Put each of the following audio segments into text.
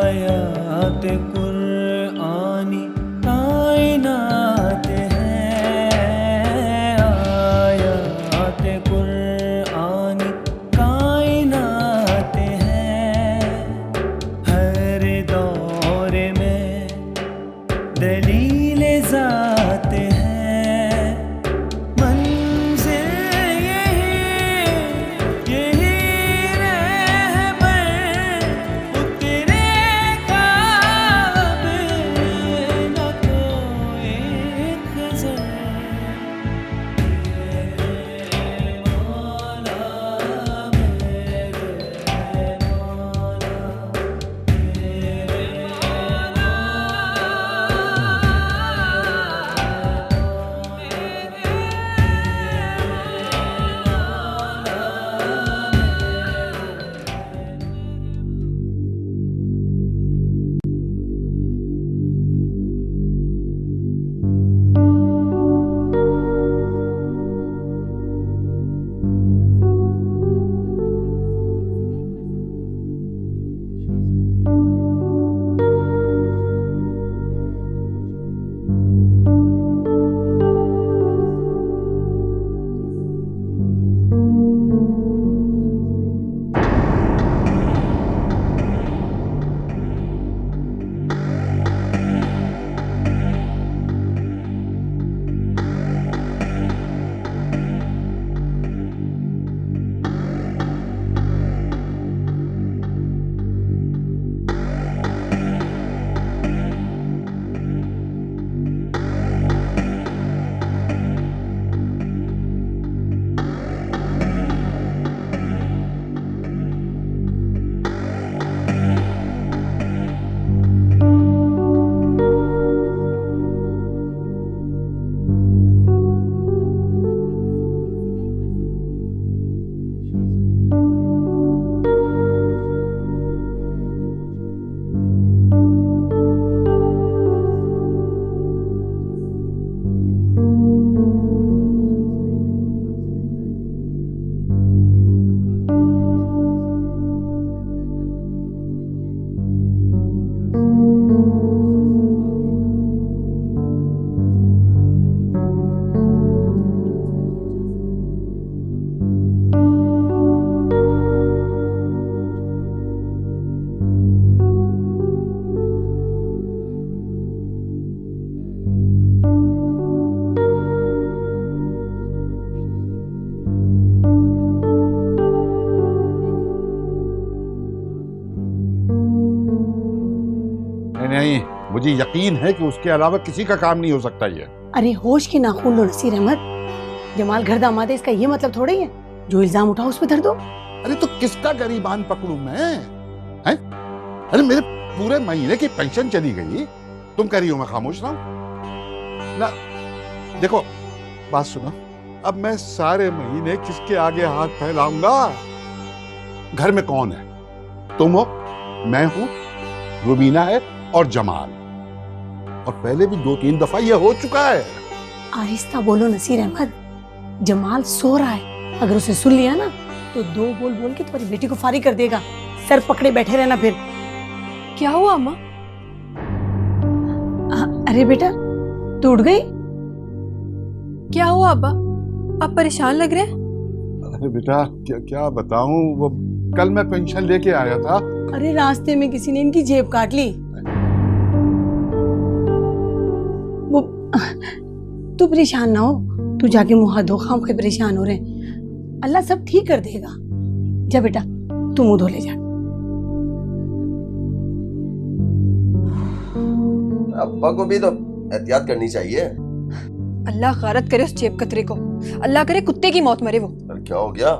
आयात कुरआनी कायनात है, आयात कुरआनी कायनात है। हर दौर में दलील ज़ात है, मंज़िल यही रहबर उतरेगा अब न कोई खज़र। मेरे मौला मेरे मौला नहीं, मुझे यकीन है कि उसके अलावा किसी का काम नहीं हो सकता ये। अरे होश के नाखून लो नसीर अहमद, जमाल घर दामाद है इसका ये मतलब थोड़ा ही है जो इल्जाम उठाओ उस पे धर दो। अरे तो किसका गरीबान पकड़ूं मैं? हैं? अरे मेरे पूरे महीने की पेंशन चली गई, तुम कह रही हो मैं खामोश रहूं? ना देखो, बात सुनो, अब मैं सारे महीने किसके आगे हाथ फैलाऊंगा? घर में कौन है? तुम हो, मैं हूं, रुबीना है और जमाल, और पहले भी 2-3 दफा ये हो चुका है। आहिस्ता बोलो नसीर अहमद, जमाल सो रहा है, अगर उसे सुन लिया ना तो 2 बोल बोल के तुम्हारी बेटी को फारिग कर देगा। सर पकड़े बैठे रहना फिर। क्या हुआ अम्मा? अरे बेटा तू उठ गई? क्या हुआ अब्बा, आप परेशान लग रहे हैं? अरे बेटा क्या बताऊं, वो कल मैं पेंशन लेके आया था। अरे रास्ते में किसी ने इनकी जेब काट ली। वो तू परेशान ना हो, तू जाके मुंह हाथ धो, खाम के परेशान हो रहे हैं, अल्लाह सब ठीक कर देगा। जा बेटा तू मुंह धो ले जा। अब्बा को भी तो एहतियात करनी चाहिए। अल्लाह गारत करे उस जेब कतरे को, अल्लाह करे कुत्ते की मौत मरे वो। अरे क्या हो गया,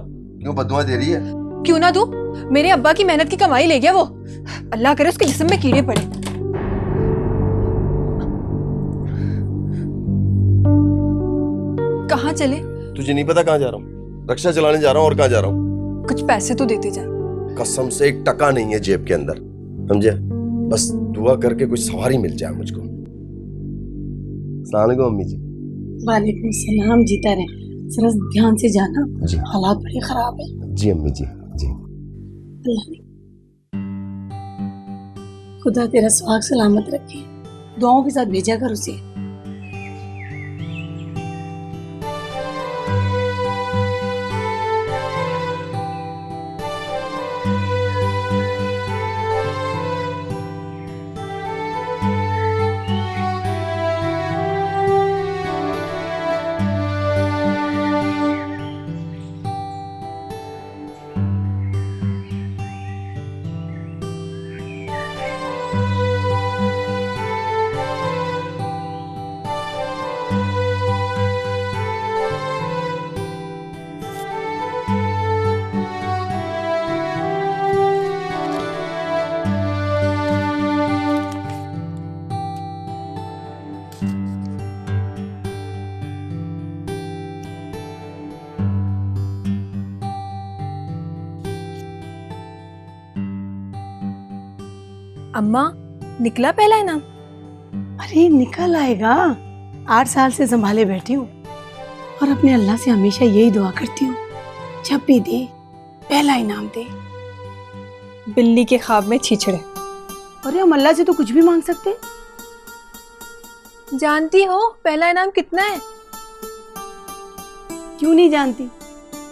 क्यों बददुआ दे रही है? क्यों ना दूं, मेरे अब्बा की मेहनत की कमाई ले गया वो, अल्लाह करे उसके जिस्म में कीड़े पड़े। कहाँ चले? तुझे नहीं पता कहाँ जा रहा हूँ? रक्षा चलाने जा रहा हूँ, और कहाँ जा रहा हूँ? कुछ पैसे तो देते जा। कसम से 1 टका नहीं है जेब के अंदर, समझे? बस दुआ करके कुछ सवारी मिल जाए मुझको। अस्सलाम वालेकुम अम्मी जी। वालेकुम सलाम, जीता रहे, जरा ध्यान से जाना, जी हालात बड़े खराब है। जी अम्मी जी, जी। अल्लाह ने खुदा तेरा सुहाग सलामत रखे। दुआओं के साथ भेजा कर उसे। अम्मा, निकला पहला इनाम? अरे निकल आएगा। 8 साल से संभाले बैठी हूँ और अपने अल्लाह से हमेशा यही दुआ करती हूँ, जब भी दे पहला इनाम दे। बिल्ली के ख्वाब में छीछड़े। अरे हम अल्लाह से तो कुछ भी मांग सकते। जानती हो पहला इनाम कितना है? क्यों नहीं जानती?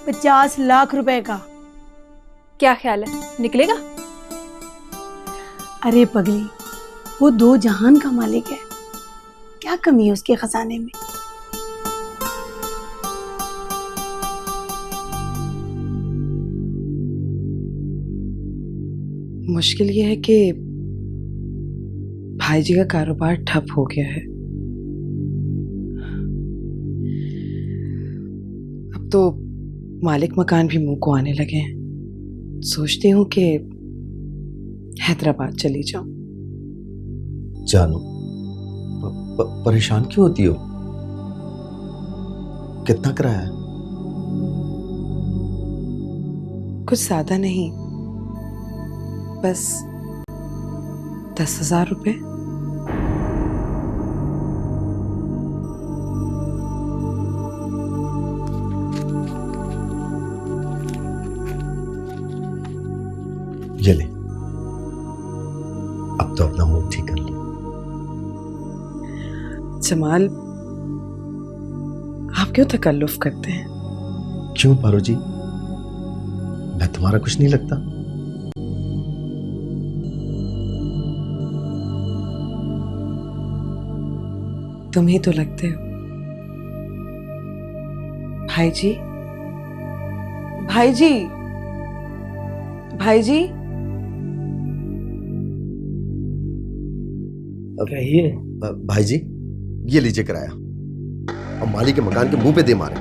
50 लाख रुपए का। क्या ख्याल है, निकलेगा? अरे पगली, वो 2 जहान का मालिक है, क्या कमी है उसके खजाने में? मुश्किल ये है कि भाई जी का कारोबार ठप हो गया है। अब तो मालिक मकान भी मुंह को आने लगे हैं। सोचती हूँ कि हैदराबाद चली जाऊं। जानो, परेशान क्यों होती हो? कितना किराया है? कुछ ज्यादा नहीं, बस 10,000 रुपए। ये ले, अब तो अपना मूड ठीक कर ले। जमाल, आप क्यों तकल्लुफ करते हैं? क्यों पारो जी, मैं तुम्हारा कुछ नहीं लगता? तुम ही तो लगते हो। भाई जी, भाई जी, भाई जी। कहिए। भाई जी, ये लीजिए किराया। अब मालिक के मकान के मुंह पे दे मारे।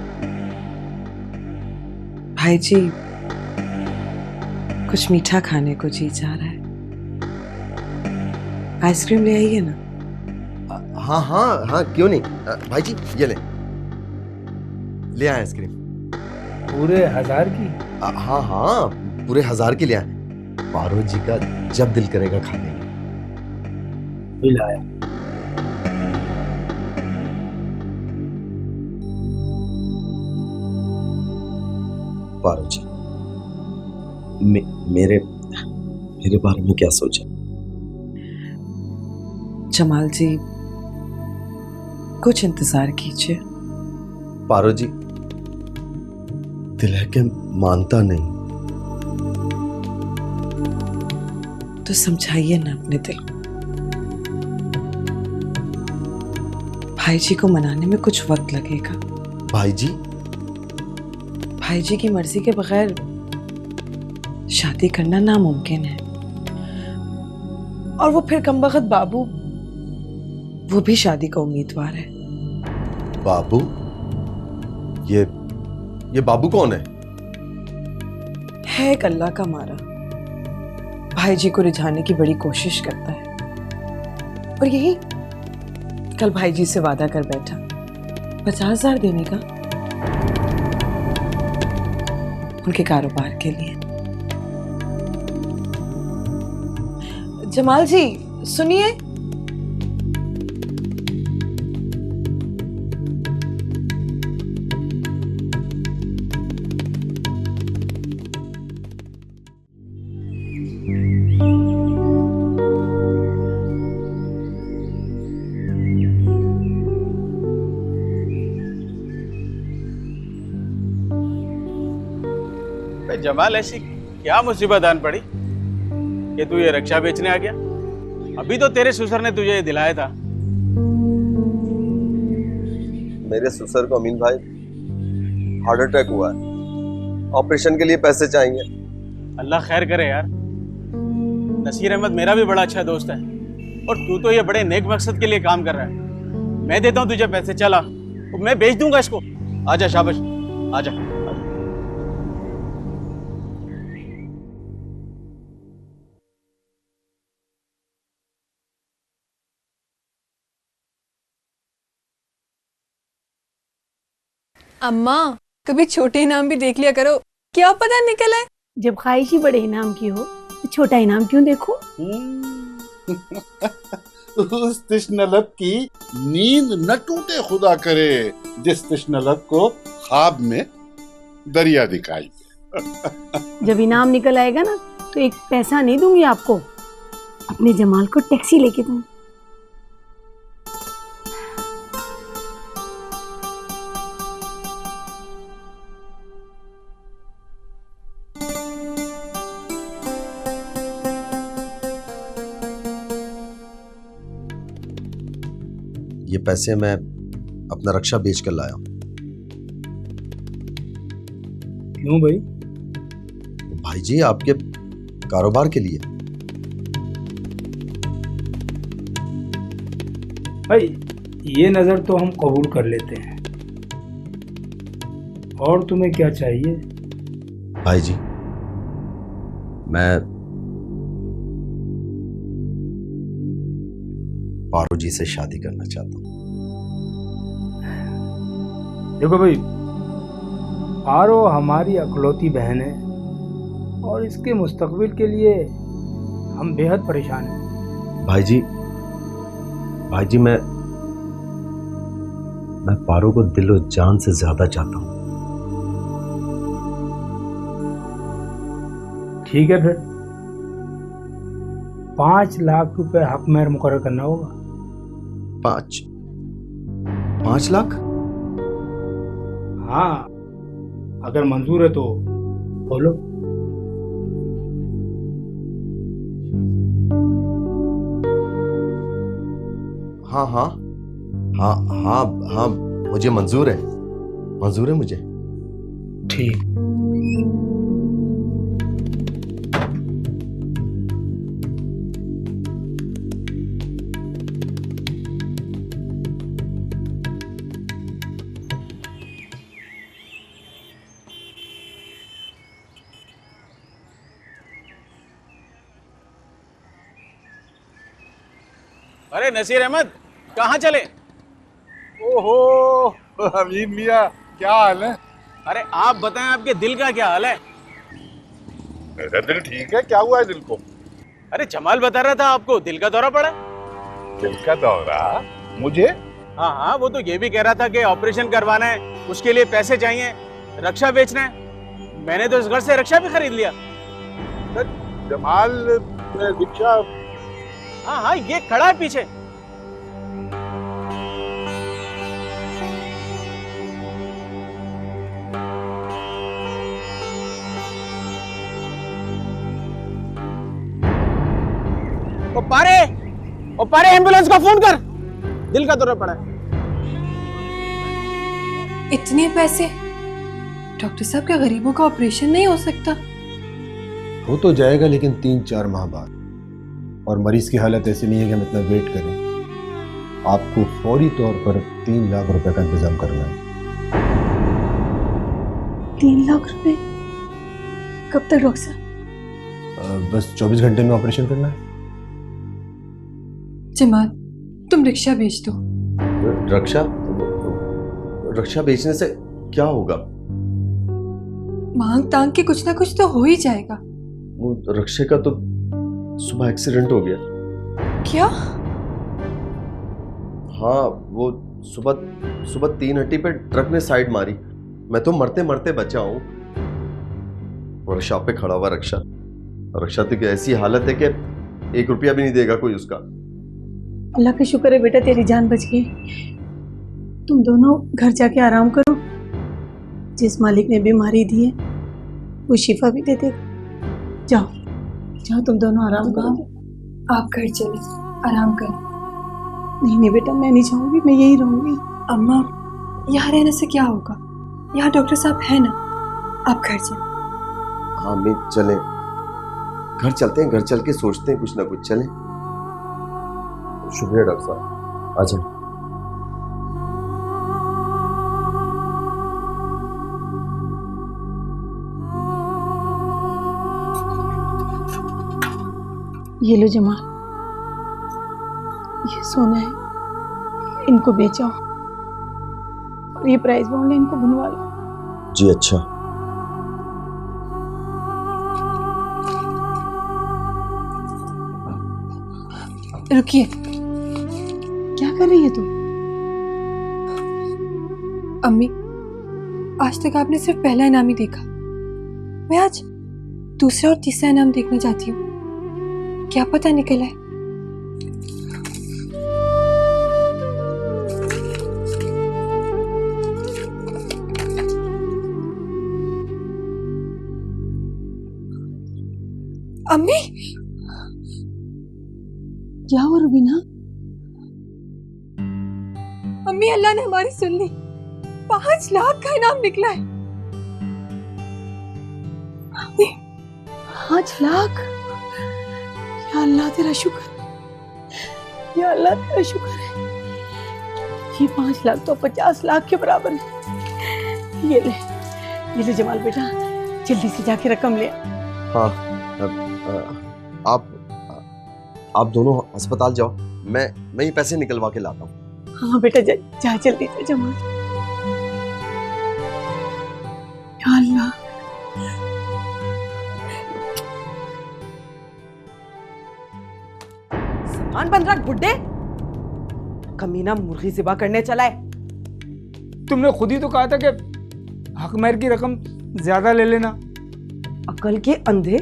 भाई जी, कुछ मीठा खाने को जी जा रहा है। आइसक्रीम ले आइए ना। हाँ हाँ हाँ, क्यों नहीं। भाई जी, ये ले आए आइसक्रीम। पूरे 1000 की? हाँ हाँ, पूरे 1000 की ले आए। पारो जी का जब दिल करेगा खा लेंगे। लाया। पारो जी, मेरे बारे में क्या सोचा? जमाल जी, कुछ इंतजार कीजिए। पारो जी, दिल है कि मानता नहीं। तो समझाइए ना अपने दिल को। भाई जी को मनाने में कुछ वक्त लगेगा। भाई जी? भाई जी की मर्जी के बगैर शादी करना नामुमकिन है। और वो फिर कमबख्त बाबू, वो भी शादी का उम्मीदवार है। बाबू? ये बाबू कौन है? एक अल्लाह का मारा, भाई जी को रिझाने की बड़ी कोशिश करता है। और यही कल भाई जी से वादा कर बैठा 50,000 देने का उनके कारोबार के लिए। जमाल जी सुनिए। जमाल, ऐसी क्या मुसीबत आन पड़ी कि तू ये रक्षा बेचने आ गया? अभी तो तेरे ससुर ने तुझे ये दिलाया था। मेरे ससुर को अमीन भाई हार्ट अटैक हुआ है, ऑपरेशन के लिए पैसे चाहिए। अल्लाह खैर करे यार। नसीर अहमद मेरा भी बड़ा अच्छा दोस्त है और तू तो ये बड़े नेक मकसद के लिए काम कर रहा है। मैं देता हूँ तुझे पैसे, चला मैं बेच दूंगा इसको। आजा शाबाश, आजा। अम्मा, कभी छोटे इनाम भी देख लिया करो, क्या पता निकल आए। जब ख्वाहिश ही बड़े इनाम की हो तो छोटा इनाम क्यों देखो। उस तिश्नलब की नींद न टूटे खुदा करे, जिस तिश्नलब को ख्वाब में दरिया दिखाई दे। जब इनाम निकल आएगा ना तो एक पैसा नहीं दूंगी आपको, अपने जमाल को टैक्सी लेके दूंगी। ये पैसे मैं अपना रक्षा बेच कर लाया हूं। क्यों भाई? भाई जी आपके कारोबार के लिए। भाई ये नजर तो हम कबूल कर लेते हैं, और तुम्हें क्या चाहिए? भाई जी मैं पारो जी से शादी करना चाहता हूँ। देखो भाई, पारो हमारी अकलौती बहन है और इसके मुस्तकबिल के लिए हम बेहद परेशान हैं। भाई जी मैं पारो को दिलो जान से ज्यादा चाहता हूँ। ठीक है फिर 5 लाख रुपए हक मेहर मुकर्रर करना होगा। 5 लाख? हाँ, अगर मंजूर है तो बोलो। हाँ हाँ हाँ हाँ हाँ, मुझे मंजूर है मुझे। ठीक। अरे नसीर अहमद, कहाँ चले? ओहो अमीन मियां, क्या हाल है? अरे आप बताएं, आपके दिल का क्या हाल है? मेरा दिल ठीक है। क्या हुआ है दिल को? अरे जमाल बता रहा था आपको दिल का दौरा पड़ा। दिल का दौरा? मुझे? हाँ हाँ, वो तो ये भी कह रहा था कि ऑपरेशन करवाना है, उसके लिए पैसे चाहिए, रक्षा बेचना है। मैंने तो इस घर से रक्षा भी खरीद लिया। जमाल रिक्शा? हाँ हाँ, ये खड़ा है पीछे। ओ पारे एम्बुलेंस को फोन कर, दिल का दौरा पड़ा है। इतने पैसे? डॉक्टर साहब, क्या गरीबों का ऑपरेशन नहीं हो सकता? हो तो जाएगा, लेकिन 3-4 माह बाद, और मरीज की हालत ऐसी नहीं है कि हम इतना वेट करें। आपको फौरी तौर पर 3 लाख रुपए का इंतजाम करना है। 3 लाख रुपए? कब तक डॉक्टर साहब? बस 24 घंटे में ऑपरेशन करना है। जमाल, तुम रिक्शा बेच दो। रक्षा बेचने से क्या होगा? मांग तांग के कुछ ना कुछ तो हो ही जाएगा। वो रक्षे का तो सुबह एक्सीडेंट हो गया। क्या? हाँ, वो सुबह 3 हट्टी पे ट्रक ने साइड मारी। मैं तो मरते मरते बचा हूं। वर्कशॉप पे खड़ा हुआ रक्षा तो की ऐसी हालत है कि 1 रुपया भी नहीं देगा कोई उसका। अल्लाह का शुक्र है बेटा, तेरी जान बच गई। तुम दोनों घर जाके आराम करो। जिस मालिक ने बीमारी दी है वो शिफा भी दे देगा। जाओ जाओ, तुम दोनों आराम करो। आप घर चले, आराम करें। नहीं नहीं बेटा, मैं नहीं चाहूंगी, मैं यही रहूंगी। अम्मा, यहाँ रहने से क्या होगा? यहाँ डॉक्टर साहब है ना। आप घर चले। हाँ अम्मी चले, घर चलते हैं, घर चल के सोचते हैं कुछ ना कुछ। चलें। शुक्रिया डॉक्टर साहब, आ जाए। ये लो जमाल, ये सोना है, इनको बेचो और ये प्राइस बॉन्ड है, इनको बनवा लो। जी अच्छा। रुकिए। क्या कर रही है तुम? अम्मी, आज तक आपने सिर्फ पहला इनाम ही देखा। मैं आज दूसरा और तीसरा इनाम देखना चाहती हूँ। क्या पता निकला है। अम्मी, क्या हुआ रुबीना? अम्मी, अल्लाह ने हमारी सुन ली। 5 लाख का इनाम निकला है। 5 लाख? या अल्लाह तेरा शुक्र, या अल्लाह तेरा शुक्र है। ये 5 लाख तो 50 लाख के बराबर है। ये ले जमाल बेटा, जल्दी से जाके रकम ले। हाँ आप दोनों अस्पताल जाओ, मैं ये पैसे निकलवा के लाता हूँ। हाँ बेटा, जा जल्दी से जमाल। या अल्लाह, सामान बन रहा बुड्ढे, कमीना मुर्गी ज़िबा करने चला है। तुमने खुद ही तो कहा था कि हकमैर की रकम ज्यादा ले लेना। अकल के अंधे,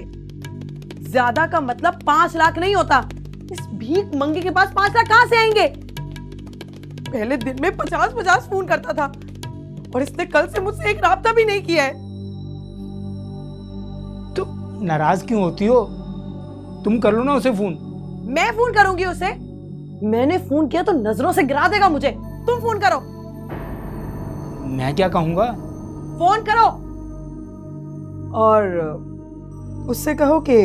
ज्यादा का मतलब 5 लाख नहीं होता। इस भीख मंगे के पास 5 लाख कहां से आएंगे? पहले दिन में 50-50 फोन करता था और इसने कल से मुझसे एक राब्ता भी नहीं किया है। तो नाराज क्यों होती हो? तुम कर लो ना उसे फोन। मैं फोन करूंगी उसे? मैंने फोन किया तो नजरों से गिरा देगा मुझे। तुम फोन करो। मैं क्या कहूंगा? फोन करो और उससे कहो कि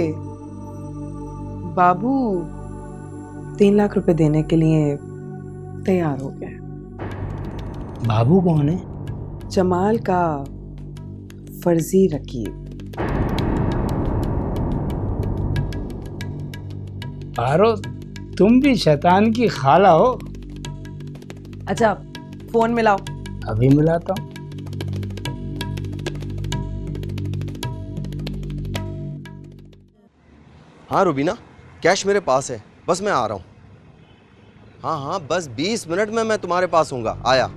बाबू 3 लाख रुपए देने के लिए तैयार हो गया। बाबू कौन है? जमाल का फर्जी रकीब। पारो, तुम भी शैतान की खाला हो। अच्छा, फोन मिलाओ। अभी मिलाता हूँ। हाँ रुबीना, कैश मेरे पास है, बस मैं आ रहा हूँ। हाँ बस 20 मिनट में मैं तुम्हारे पास हूँगा। आया।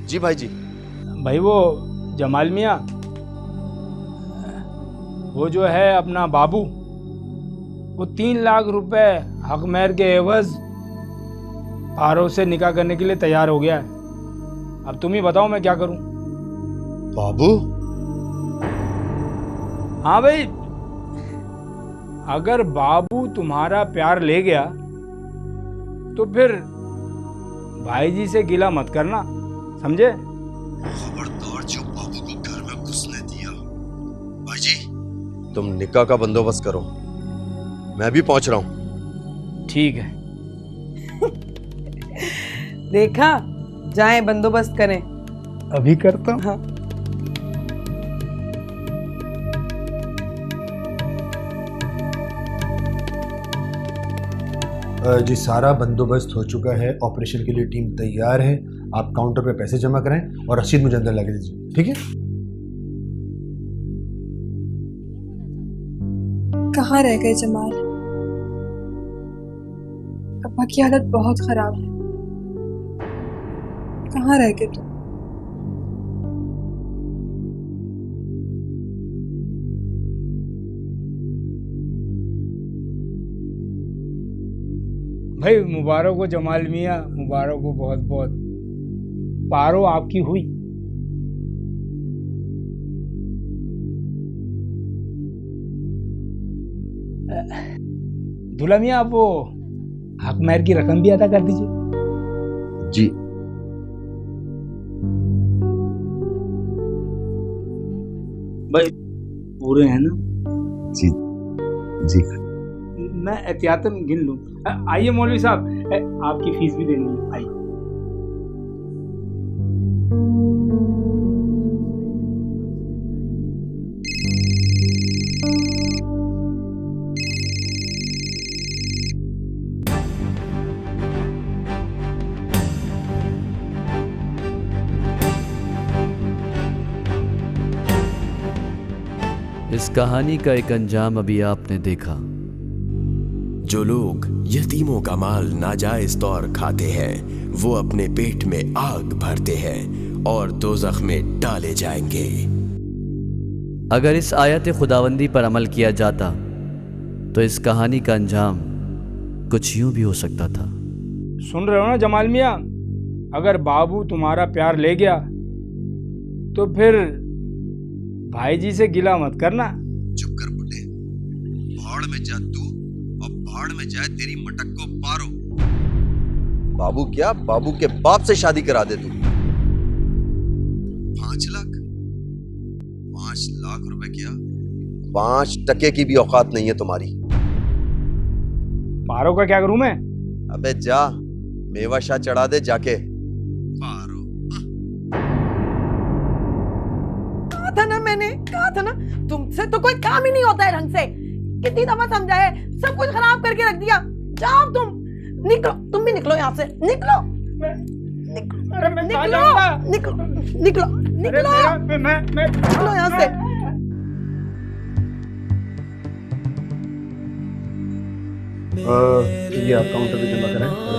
जी भाई जी। भाई वो जमाल मियाँ, वो जो है अपना बाबू, वो 3 लाख रुपए हकमैर के एवज पारो से निकाह करने के लिए तैयार हो गया है। अब तुम ही बताओ मैं क्या करूं। बाबू? हाँ भाई, अगर बाबू तुम्हारा प्यार ले गया तो फिर भाई जी से गिला मत करना, समझे? खबरदार जो बाबू को घर में घुसने दिया। भाई जी, तुम निकाह का बंदोबस्त करो, मैं भी पहुंच रहा हूं। ठीक है। देखा, जाएं बंदोबस्त करें। अभी करता हूं। हाँ। जी सारा बंदोबस्त हो चुका है, ऑपरेशन के लिए टीम तैयार है। आप काउंटर पे पैसे जमा कराएं और रसीद मुझे अंदर लगा दीजिए, ठीक है? कहाँ रह गए जमाल? अब्बा की हालत बहुत खराब है। कहाँ रह गए तुम? भाई मुबारक हो जमाल मियाँ, मुबारक हो बहुत बहुत। पारो आपकी हुई। दूल्हा मियाँ, आप वो हक महर की रकम भी अदा कर दीजिए। जी। भाई पूरे हैं ना? जी जी। मैं एहतियातन गिन लूं। आइए मौलवी साहब, आपकी फीस भी देनी है, आइए। इस कहानी का एक अंजाम अभी आपने देखा। जो लोग यतीमों का माल नाजायज तौर खाते हैं वो अपने पेट में आग भरते हैं और दोज़ख में डाले जाएंगे। अगर इस आयत खुदावंदी पर अमल किया जाता तो इस कहानी का अंजाम कुछ यूं भी हो सकता था। सुन रहे हो ना जमाल मियाँ, अगर बाबू तुम्हारा प्यार ले गया तो फिर भाई जी से गिला मत करना। चुप कर बुड्ढे, भाड़ में जा तू और भाड़ में जाए तेरी मटक को पारो। बाबू क्या, बाबू के बाप से शादी करा दे तू। 5 लाख? 5 लाख रुपए क्या, 5 टके की भी औकात नहीं है तुम्हारी। पारो का क्या करूं मैं? अबे जा, मेवा शाह चढ़ा दे जाके। पारो था ना, मैंने कहा था ना, तुमसे तो कोई काम ही नहीं होता है ढंग से। कितनी दफा समझाया, सब कुछ खराब करके रख दिया। जाओ तुम, निकलो, तुम भी निकलो यहाँ से, निकलो, निकलो, निकलो, निकलो, निकलो यहाँ से। ये आप काउंटर पे जमा करें और